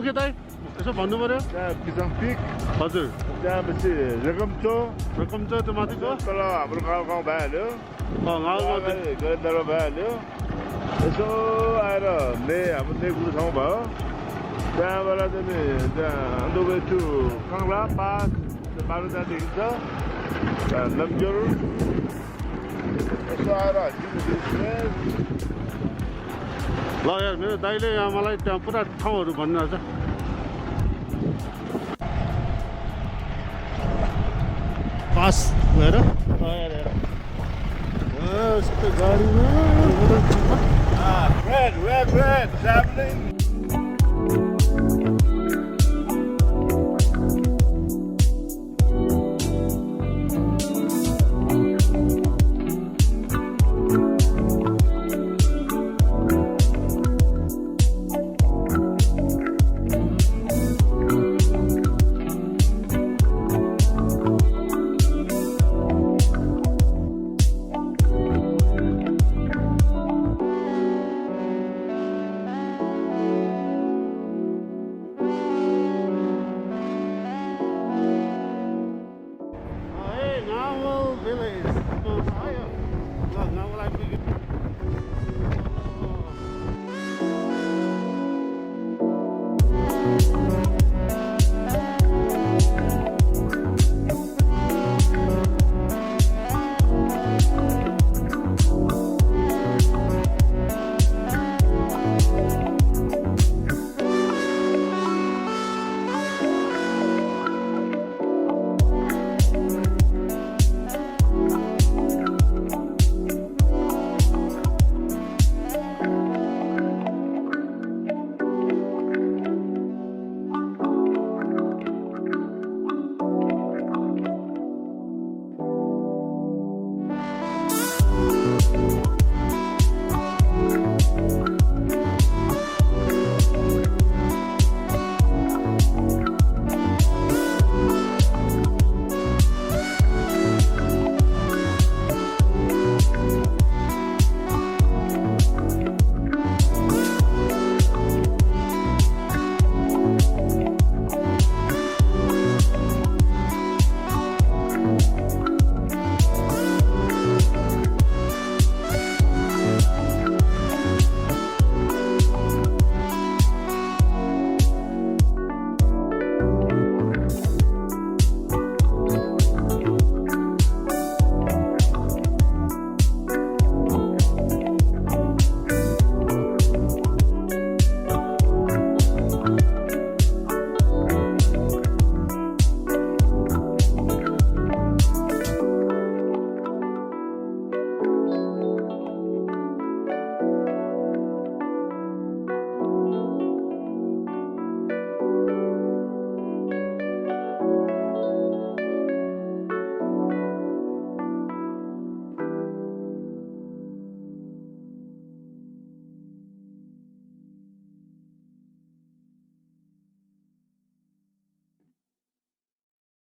मुख्य दाइ यसो भन्नु पर्यो त्यहाँ पिसाङ पिक हजुर त्यहाँपछि रेकम्चो रकम छ त्यो माथिको तल हाम्रो गाउँ भइहाल्यो गाउँमा गैन्दामा भइहाल्यो यसो आएर हाम्रो नेगुरो ठाउँ भयो त्यहाँबाट चाहिँ त्यहाँ दुबई टु काङ्ला पास बाटो त्यहाँ देखिन्छ त्यहाँ लम्क्योर यसो आएर ल यार मेरो दाइले यहाँ मलाई त्यहाँ पुरा ठाउँहरू भनिरहेछ पास गएर यस्तो गाडीमा red, traveling.